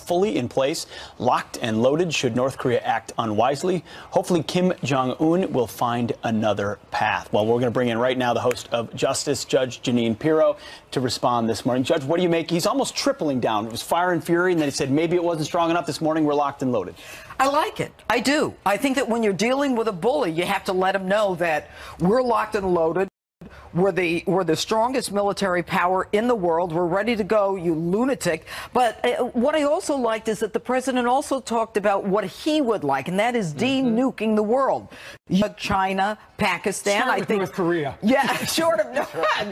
fully in place, locked and loaded should North Korea act unwisely. Hopefully Kim Jong-un will find another path. Well, we're going to bring in right now the host of Justice, Judge Jeanine Pirro, to respond this morning. Judge, what do you make? He's almost tripling down. It was fire and fury, and then he said maybe it wasn't strong enough. This morning we're locked and loaded. I like it. I do. I think that when you're dealing with a bully, you have to let him know that we're locked and loaded. We're the strongest military power in the world. We're ready to go, you lunatic. But what I also liked is that the president also talked about what he would like, and that is de-nuking the world. China, Pakistan, I think North Korea. Yeah, short of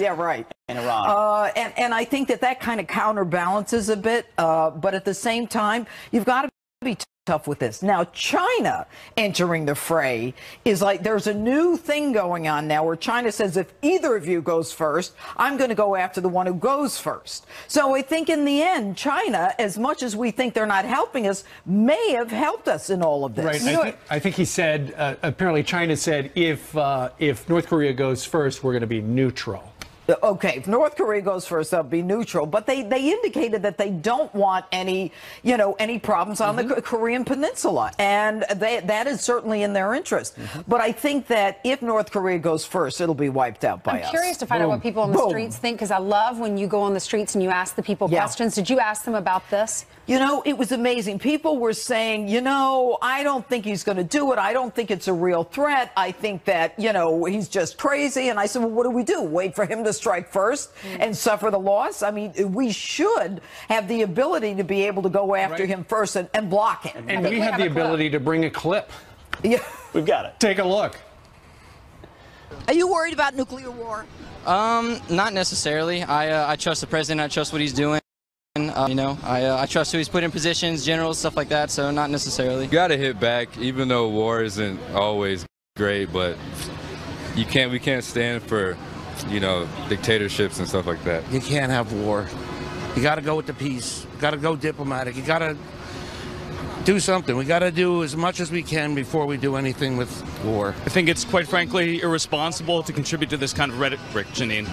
yeah, right. And Iran. And I think that kind of counterbalances a bit. But at the same time, you've got to be tough with this. Now, China entering the fray is like there's a new thing going on now where China says if either of you goes first, I'm going to go after the one who goes first. So I think in the end, China, as much as we think they're not helping us, may have helped us in all of this. Right. I think he said, apparently China said if North Korea goes first, we're going to be neutral. Okay, if North Korea goes first, they'll be neutral. But they indicated that they don't want any problems on the Korean Peninsula. And that is certainly in their interest. But I think that if North Korea goes first, it'll be wiped out by us. I'm curious to find out what people on the streets think, because I love when you go on the streets and you ask the people questions. Did you ask them about this? You know, it was amazing. People were saying, you know, I don't think he's going to do it. I don't think it's a real threat. I think that, you know, he's just crazy. And I said, well, what do we do? Wait for him to strike first and suffer the loss? I mean, we should have the ability to be able to go after him first and block him. And we have the ability to bring a clip. Yeah, we've got it. Take a look. Are you worried about nuclear war? Not necessarily. I trust the president. I trust what he's doing. You know, I trust who he's put in positions, generals, stuff like that, so not necessarily. You gotta hit back, even though war isn't always great, but we can't stand for, you know, dictatorships and stuff like that. You can't have war. You gotta go with the peace. You gotta go diplomatic. You gotta do something. We gotta do as much as we can before we do anything with war. I think it's quite frankly irresponsible to contribute to this kind of rhetoric, Jeanine.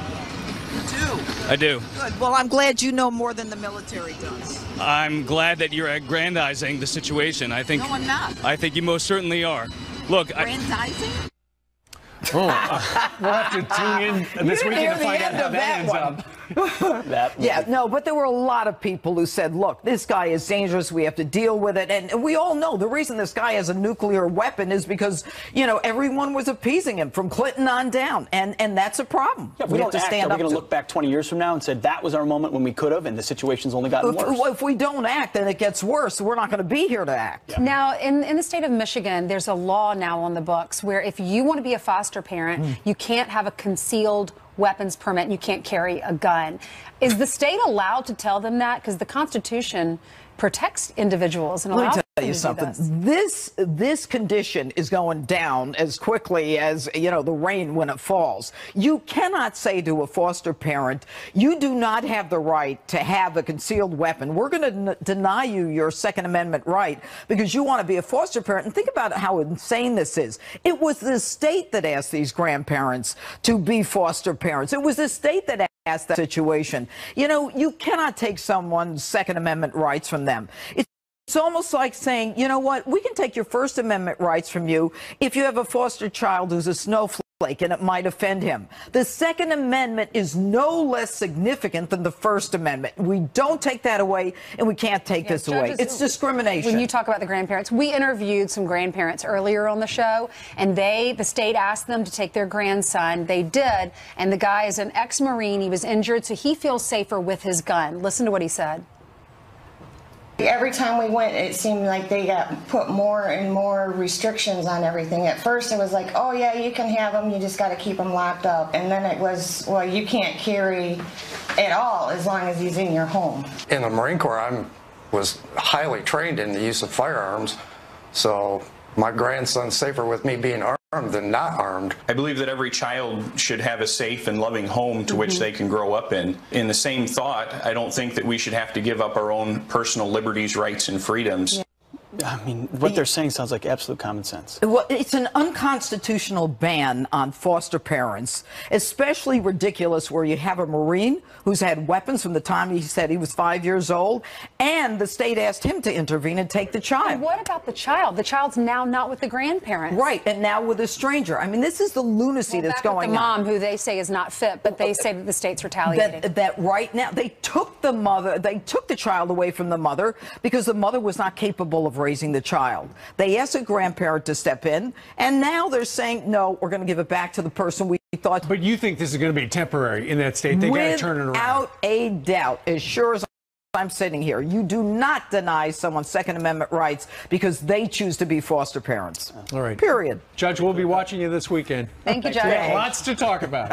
You do? I do. Good. Well, I'm glad you know more than the military does. I'm glad that you're aggrandizing the situation. I think. No, I'm not. I think you most certainly are. Look, aggrandizing? We'll have to tune in this weekend to find out how that ends up. Yeah, no, but there were a lot of people who said, look, this guy is dangerous. We have to deal with it. And we all know the reason this guy has a nuclear weapon is because, you know, everyone was appeasing him from Clinton on down. And that's a problem. Yeah, we don't have to stand up. We're going to look back 20 years from now and said that was our moment when we could have, and the situation's only gotten worse. If we don't act, then it gets worse. We're not going to be here to act. Yeah. Now, in the state of Michigan, there's a law now on the books where if you want to be a foster parent, you can't have a concealed weapons permit and you can't carry a gun. Is the state allowed to tell them that? Because the Constitution protects individuals and allows them to do Let me tell you something. This condition is going down as quickly as, you know, the rain when it falls. You cannot say to a foster parent, you do not have the right to have a concealed weapon. We're going to deny you your Second Amendment right because you want to be a foster parent. And think about how insane this is. It was the state that asked these grandparents to be foster parents. It was the state that asked that situation. You know, you cannot take someone's Second Amendment rights from them. It's almost like saying, you know what, we can take your First Amendment rights from you if you have a foster child who's a snowflake and it might offend him. The Second Amendment is no less significant than the First Amendment. We don't take that away, and we can't take this away. It's discrimination. When you talk about the grandparents, we interviewed some grandparents earlier on the show, and the state asked them to take their grandson. They did, and the guy is an ex-Marine. He was injured, so he feels safer with his gun. Listen to what he said. Every time we went, it seemed like they got put more and more restrictions on everything. At first, it was like, oh, yeah, you can have them. You just got to keep them locked up. And then it was, well, you can't carry at all as long as he's in your home. In the Marine Corps, I was highly trained in the use of firearms. So my grandson's safer with me being armed than not armed. I believe that every child should have a safe and loving home to which they can grow up in. In the same thought, I don't think that we should have to give up our own personal liberties, rights, and freedoms. I mean, what they're saying sounds like absolute common sense. Well, it's an unconstitutional ban on foster parents, especially ridiculous where you have a Marine who's had weapons from the time he said he was 5 years old, and the state asked him to intervene and take the child. And what about the child? The child's now not with the grandparents. Right, and now with a stranger. I mean, this is the lunacy that's going on. The mom, who they say is not fit, but they say that the state's retaliating. That right now, they took the child away from the mother because the mother was not capable of raising the child. They asked a grandparent to step in, and now they're saying, no, we're going to give it back to the person we thought. But you think this is going to be temporary in that state? They got to turn it around. Without a doubt, as sure as I'm sitting here, you do not deny someone's Second Amendment rights because they choose to be foster parents. All right. Period. Judge, we'll be watching you this weekend. Thank you, Judge. Yeah, lots to talk about.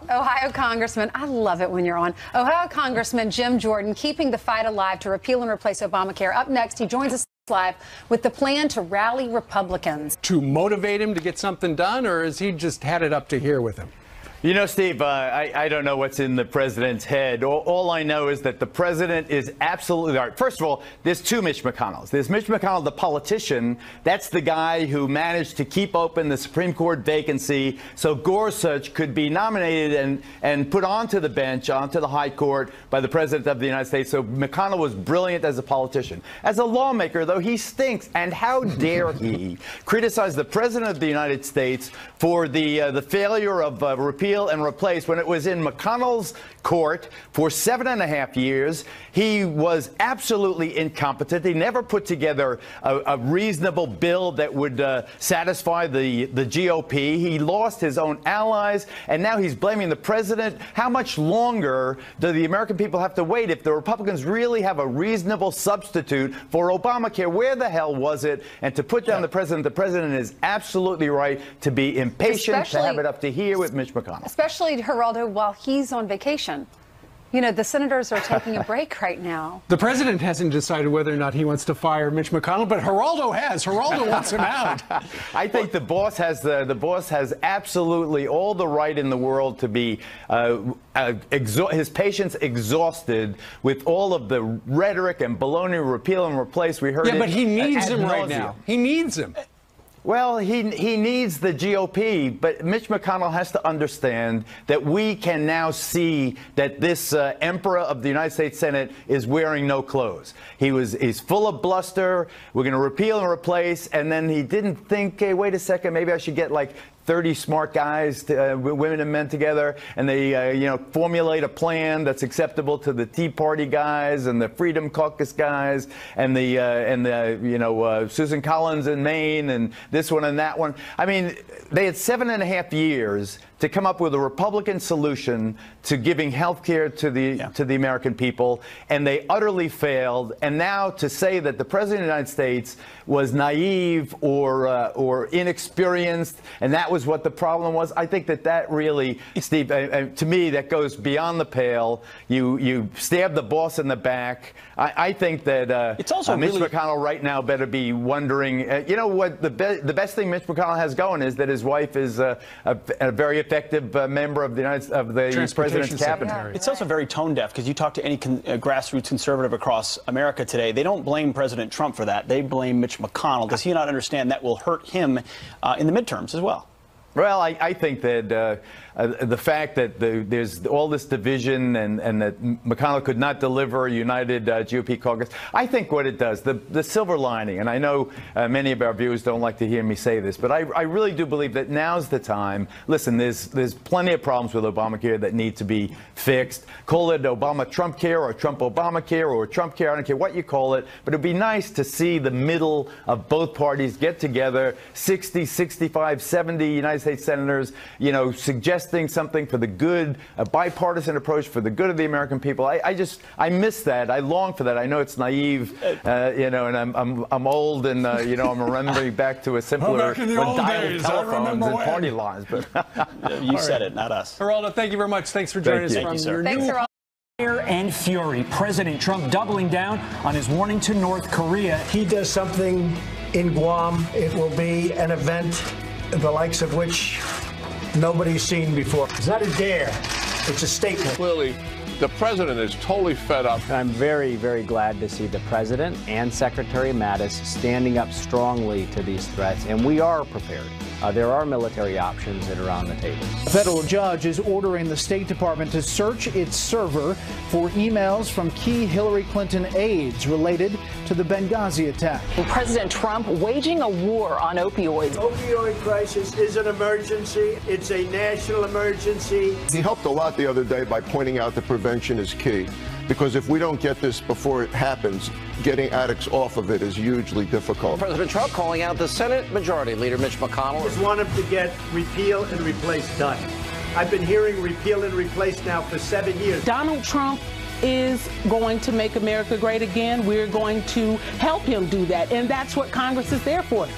Ohio Congressman, I love it when you're on. Ohio Congressman Jim Jordan keeping the fight alive to repeal and replace Obamacare. Up next, he joins us live with the plan to rally Republicans. To motivate him to get something done, or has he just had it up to here with him? You know, Steve, I don't know what's in the president's head. All I know is that the president is absolutely right. First of all, there's two Mitch McConnells. There's Mitch McConnell, the politician. That's the guy who managed to keep open the Supreme Court vacancy so Gorsuch could be nominated and put onto the bench, onto the high court by the president of the United States. So McConnell was brilliant as a politician. As a lawmaker, though, he stinks. And how dare he criticize the president of the United States for the failure of repeal and replace when it was in McConnell's court for 7.5 years. He was absolutely incompetent. He never put together a reasonable bill that would satisfy the GOP. He lost his own allies, and now he's blaming the president. How much longer do the American people have to wait if the Republicans really have a reasonable substitute for Obamacare? Where the hell was it? And to put down the president is absolutely right to be impatient, to have it up to here with Mitch McConnell. Especially, Geraldo, while he's on vacation. You know, the senators are taking a break right now. The president hasn't decided whether or not he wants to fire Mitch McConnell, but Geraldo has. Geraldo wants him out. I think the boss has absolutely all the right in the world to be his patience exhausted with all of the rhetoric and baloney, repeal and replace. We heard it. Yeah, but he needs him right now. He needs him. Well, he needs the GOP, but Mitch McConnell has to understand that we can now see that this emperor of the United States Senate is wearing no clothes. He's full of bluster. We're going to repeal and replace, and then he didn't think, hey, wait a second, maybe I should get like 30 smart guys, women and men together, and they, formulate a plan that's acceptable to the Tea Party guys and the Freedom Caucus guys and the Susan Collins in Maine and this one and that one. I mean, they had 7.5 years to come up with a Republican solution to giving health care to the American people, and they utterly failed. And now to say that the President of the United States was naive or inexperienced, and that was what the problem was, I think that really, Steve, to me, that goes beyond the pale. You stab the boss in the back. I think that it's also Mitch McConnell right now better be wondering, you know what, the best thing Mitch McConnell has going is that his wife is a very effective member of the president's cabinet. It's also very tone deaf because you talk to any grassroots conservative across America today, they don't blame President Trump for that. They blame Mitch McConnell. Does he not understand that will hurt him in the midterms as well? Well, I think that the fact that there's all this division and that McConnell could not deliver a united GOP caucus, I think what it does, the silver lining, and I know many of our viewers don't like to hear me say this, but I really do believe that now's the time. Listen, there's plenty of problems with Obamacare that need to be fixed. Call it Obama-Trump care or Trump-Obamacare or Trump care, I don't care what you call it, but it'd be nice to see the middle of both parties get together, 60, 65, 70 United States senators, suggesting something for the good, a bipartisan approach for the good of the American people. I miss that. I long for that. I know it's naive, and I'm old, and I'm remembering back to a simpler dial-up telephones and party lines. But you said it, not us. Geraldo, thank you very much. Thanks for joining us from your new Fire and fury. President Trump doubling down on his warning to North Korea. He does something in Guam, it will be an event the likes of which nobody's seen before. It's not a dare, it's a statement. Clearly, The president is totally fed up. I'm very, very glad to see the president and Secretary Mattis standing up strongly to these threats, and we are prepared. There are military options that are on the table. A federal judge is ordering the State Department to search its server for emails from key Hillary Clinton aides related to the Benghazi attack. President Trump waging a war on opioids. The opioid crisis is an emergency. It's a national emergency. He helped a lot the other day by pointing out that prevention is key. Because if we don't get this before it happens, getting addicts off of it is hugely difficult. President Trump calling out the Senate Majority Leader Mitch McConnell. I just want him to get repeal and replace done. I've been hearing repeal and replace now for 7 years. Donald Trump is going to make America great again. We're going to help him do that, and that's what Congress is there for.